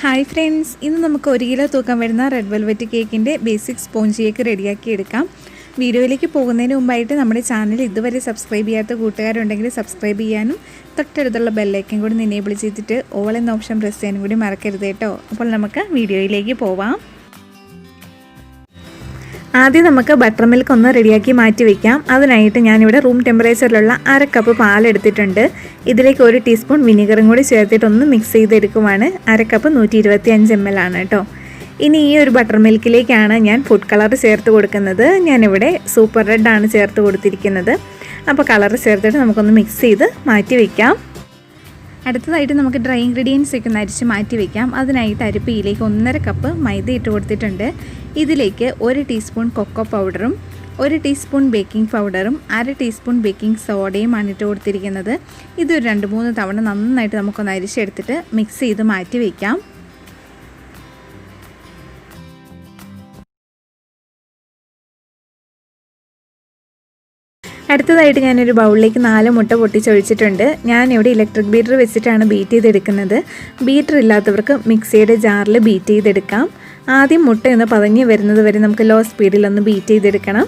Hi friends, ഇന്ന് നമുക്ക് 1 kilo തൂക്കം വരുന്ന റെഡ് വെൽവെറ്റ് കേക്കിൻ്റെ ബേസിക് സ്പോഞ്ച് കേക്ക് റെഡിയാക്കി എടുക്കാം. വീഡിയോയിലേക്ക് പോകുന്നതിന് മുമ്പായിട്ട് നമ്മുടെ ചാനൽ ഇതുവരെ സബ്സ്ക്രൈബ് ചെയ്യാത്ത കൂട്ടുകാരുണ്ടെങ്കിൽ സബ്സ്ക്രൈബ് ചെയ്യാനും തൊട്ടടുത്തുള്ള ബെല്ലൈക്കൻ കൂടി എനേബിൾ ചെയ്തിട്ട് ഓൾ എന്ന ഓപ്ഷൻ പ്രസ് ചെയ്യാനും കൂടി മറക്കരുത് കേട്ടോ. അപ്പോൾ നമുക്ക് വീഡിയോയിലേക്ക് പോവാം. ആദ്യം നമുക്ക് ബട്ടർ മിൽക്ക് ഒന്ന് റെഡിയാക്കി മാറ്റി വയ്ക്കാം. അതിനായിട്ട് ഞാനിവിടെ റൂം ടെമ്പറേച്ചറിലുള്ള 1/2 കപ്പ് പാലെടുത്തിട്ടുണ്ട്. ഇതിലേക്ക് 1 ടീസ്പൂൺ വിനീഗറും കൂടി ചേർത്തിട്ട് ഒന്ന് മിക്സ് ചെയ്തെടുക്കുവാണ്. 1/2 കപ്പ് 125 ml ആണ് കേട്ടോ. ഇനി ഈ ഒരു ബട്ടർ മിൽക്കിലേക്കാണ് ഞാൻ ഫുഡ് കളർ ചേർത്ത് കൊടുക്കുന്നത്. ഞാനിവിടെ സൂപ്പർ റെഡ് ആണ് ചേർത്ത് കൊടുത്തിരിക്കുന്നത്. അപ്പോൾ കളർ ചേർത്തിട്ട് നമുക്കൊന്ന് മിക്സ് ചെയ്ത് മാറ്റി വയ്ക്കാം. അടുത്തതായിട്ട് നമുക്ക് ഡ്രൈ ഇൻഗ്രീഡിയൻസ് ഒക്കെ ഒന്ന് അരിച്ച് മാറ്റി വയ്ക്കാം. അതിനായിട്ട് അരിപ്പയിലേക്ക് 1.5 കപ്പ് മൈദ ഇട്ട് കൊടുത്തിട്ടുണ്ട്. ഇതിലേക്ക് 1 ടീസ്പൂൺ കൊക്കോ പൗഡറും 1 ടീസ്പൂൺ ബേക്കിംഗ് പൗഡറും 1/2 ടീസ്പൂൺ ബേക്കിംഗ് സോഡയും ഇട്ട് കൊടുത്തിരിക്കുന്നത്. ഇതൊരു 2-3 തവണ നന്നായിട്ട് നമുക്കൊന്ന് അരിച്ചെടുത്തിട്ട് മിക്സ് ചെയ്ത് മാറ്റി വയ്ക്കാം. അടുത്തതായിട്ട് ഞാനൊരു ബൗളിലേക്ക് 4 മുട്ട പൊട്ടിച്ചൊഴിച്ചിട്ടുണ്ട്. ഞാനിവിടെ ഇലക്ട്രിക് ബീറ്റർ വെച്ചിട്ടാണ് ബീറ്റ് ചെയ്തെടുക്കുന്നത്. ബീറ്റർ ഇല്ലാത്തവർക്ക് മിക്സിയുടെ ജാറിൽ ബീറ്റ് ചെയ്തെടുക്കാം. ആദ്യം മുട്ട ഒന്ന് പതഞ്ഞ് വരുന്നത് വരെ നമുക്ക് ലോ സ്പീഡിലൊന്ന് ബീറ്റ് ചെയ്തെടുക്കണം.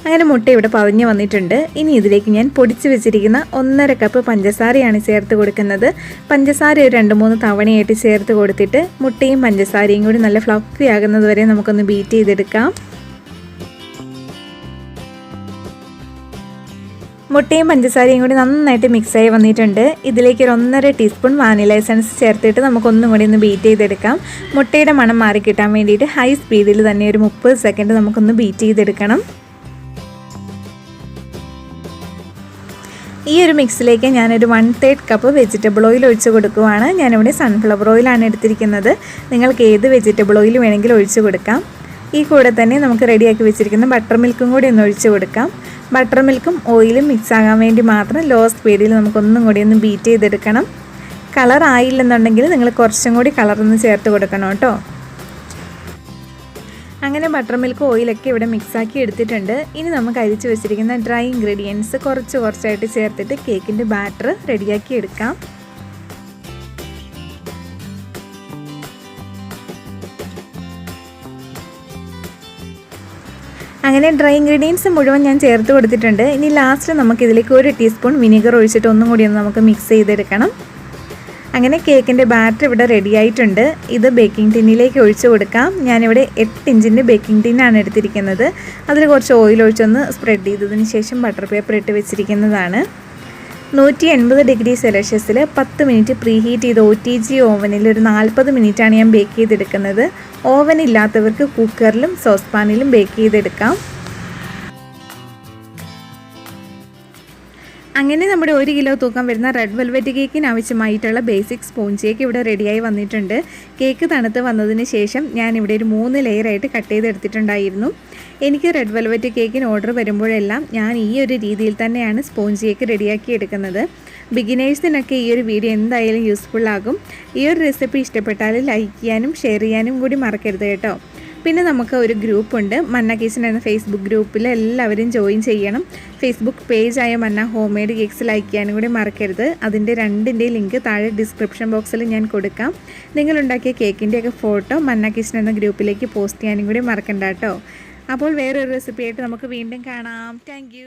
അങ്ങനെ മുട്ട ഇവിടെ പതഞ്ഞ് വന്നിട്ടുണ്ട്. ഇനി ഇതിലേക്ക് ഞാൻ പൊടിച്ച് വെച്ചിരിക്കുന്ന 1.5 കപ്പ് പഞ്ചസാരയാണ് ചേർത്ത് കൊടുക്കുന്നത്. പഞ്ചസാര ഒരു 2-3 തവണയായിട്ട് ചേർത്ത് കൊടുത്തിട്ട് മുട്ടയും പഞ്ചസാരയും കൂടി നല്ല ഫ്ലഫി ആകുന്നത് വരെ നമുക്കൊന്ന് ബീറ്റ് ചെയ്തെടുക്കാം. മുട്ടയും പഞ്ചസാരയും കൂടി നന്നായിട്ട് മിക്സായി വന്നിട്ടുണ്ട്. ഇതിലേക്ക് ഒരു 1.5 ടീസ്പൂൺ വാനില എസൻസ് ചേർത്തിട്ട് നമുക്കൊന്നും കൂടി ഒന്ന് ബീറ്റ് ചെയ്തെടുക്കാം. മുട്ടയുടെ മണം മാറി കിട്ടാൻ വേണ്ടിയിട്ട് ഹൈ സ്പീഡിൽ തന്നെ ഒരു 30 സെക്കൻഡ് നമുക്കൊന്ന് ബീറ്റ് ചെയ്തെടുക്കണം. ഈ ഒരു മിക്സിലേക്ക് ഞാനൊരു 1/3 കപ്പ് വെജിറ്റബിൾ ഓയിൽ ഒഴിച്ച് കൊടുക്കുവാണ്. ഞാനിവിടെ സൺഫ്ലവർ ഓയിലാണ് എടുത്തിരിക്കുന്നത്. നിങ്ങൾക്ക് ഏത് വെജിറ്റബിൾ ഓയിൽ വേണമെങ്കിലും ഒഴിച്ച് കൊടുക്കാം. ഈ കൂടെ തന്നെ നമുക്ക് റെഡിയാക്കി വെച്ചിരിക്കുന്ന ബട്ടർ മിൽക്കും കൂടി ഒന്ന് ഒഴിച്ച് കൊടുക്കാം. ബട്ടർ മിൽക്കും ഓയിലും മിക്സ് ആകാൻ വേണ്ടി മാത്രം ലോ സ്പീഡിൽ നമുക്കൊന്നും കൂടി ഒന്ന് ബീറ്റ് ചെയ്തെടുക്കണം. കളർ ആയില്ലെന്നുണ്ടെങ്കിൽ നിങ്ങൾ കുറച്ചും കൂടി കളറൊന്ന് ചേർത്ത് കൊടുക്കണം കേട്ടോ. അങ്ങനെ ബട്ടർ മിൽക്ക് ഓയിലൊക്കെ ഇവിടെ മിക്സാക്കി എടുത്തിട്ടുണ്ട്. ഇനി നമുക്ക് അരിച്ച് വെച്ചിരിക്കുന്ന ഡ്രൈ ഇൻഗ്രീഡിയൻസ് കുറച്ചായിട്ട് ചേർത്തിട്ട് കേക്കിൻ്റെ ബാറ്റർ റെഡിയാക്കി എടുക്കാം. അങ്ങനെ ഡ്രൈ ഇൻഗ്രീഡിയൻസ് മുഴുവൻ ഞാൻ ചേർത്ത് കൊടുത്തിട്ടുണ്ട്. ഇനി ലാസ്റ്റ് നമുക്കിതിലേക്ക് 1 ടീസ്പൂൺ വിനീഗർ ഒഴിച്ചിട്ട് ഒന്നും കൂടി ഒന്ന് നമുക്ക് മിക്സ് ചെയ്തെടുക്കണം. അങ്ങനെ കേക്കിൻ്റെ ബാറ്റർ ഇവിടെ റെഡി ആയിട്ടുണ്ട്. ഇത് ബേക്കിംഗ് ടിന്നിലേക്ക് ഒഴിച്ച് കൊടുക്കാം. ഞാനിവിടെ 8 ഇഞ്ചിൻ്റെ ബേക്കിംഗ് ടിന്നാണ് എടുത്തിരിക്കുന്നത്. അതിൽ കുറച്ച് ഓയിൽ ഒഴിച്ചൊന്ന് സ്പ്രെഡ് ചെയ്തതിന് ശേഷം ബട്ടർ പേപ്പർ ഇട്ട് വെച്ചിരിക്കുന്നതാണ്. 180 ഡിഗ്രി സെൽഷ്യസിൽ 10 മിനിറ്റ് പ്രീ ഹീറ്റ് ചെയ്ത് OTG ഓവനിൽ ഒരു 40 മിനിറ്റാണ് ഞാൻ ബേക്ക് ചെയ്തെടുക്കുന്നത്. ഓവൻ ഇല്ലാത്തവർക്ക് കുക്കറിലും സോസ് പാനിലും ബേക്ക് ചെയ്തെടുക്കാം. അങ്ങനെ നമ്മുടെ 1 കിലോ തൂക്കം വരുന്ന റെഡ് വെൽവെറ്റ് കേക്കിന് ആവശ്യമായിട്ടുള്ള ബേസിക് സ്പോഞ്ച് കേക്ക് ഇവിടെ റെഡിയായി വന്നിട്ടുണ്ട്. കേക്ക് തണുത്ത് വന്നതിന് ശേഷം ഞാനിവിടെ ഒരു 3 ലെയറായിട്ട് കട്ട് ചെയ്തെടുത്തിട്ടുണ്ടായിരുന്നു. എനിക്ക് റെഡ് വെൽവെറ്റ് കേക്കിന് ഓർഡർ വരുമ്പോഴെല്ലാം ഞാൻ ഈ ഒരു രീതിയിൽ തന്നെയാണ് സ്പോഞ്ച് കേക്ക് റെഡിയാക്കി എടുക്കുന്നത്. ബിഗിനേഴ്സിനൊക്കെ ഈ ഒരു വീഡിയോ എന്തായാലും യൂസ്ഫുൾ ആകും. ഈ ഒരു റെസിപ്പി ഇഷ്ടപ്പെട്ടാൽ ലൈക്ക് ചെയ്യാനും ഷെയർ ചെയ്യാനും കൂടി മറക്കരുത് കേട്ടോ. പിന്നെ നമുക്ക് ഒരു ഗ്രൂപ്പുണ്ട്, മന്ന കിച്ചൻ എന്ന ഫേസ്ബുക്ക് ഗ്രൂപ്പിൽ എല്ലാവരും ജോയിൻ ചെയ്യണം. ഫേസ്ബുക്ക് പേജായ മന്ന ഹോം മെയ്ഡ് കേക്ക്സ് ലൈക്ക് ചെയ്യാനും കൂടി മറക്കരുത്. അതിൻ്റെ 2ൻ്റെയും ലിങ്ക് താഴെ ഡിസ്ക്രിപ്ഷൻ ബോക്സിൽ ഞാൻ കൊടുക്കാം. നിങ്ങളുണ്ടാക്കിയ കേക്കിൻ്റെയൊക്കെ ഫോട്ടോ മന്ന കിച്ചൻ എന്ന ഗ്രൂപ്പിലേക്ക് പോസ്റ്റ് ചെയ്യാനും കൂടി മറക്കണ്ട കേട്ടോ. അപ്പോൾ വേറൊരു റെസിപ്പി ആയിട്ട് നമുക്ക് വീണ്ടും കാണാം. താങ്ക്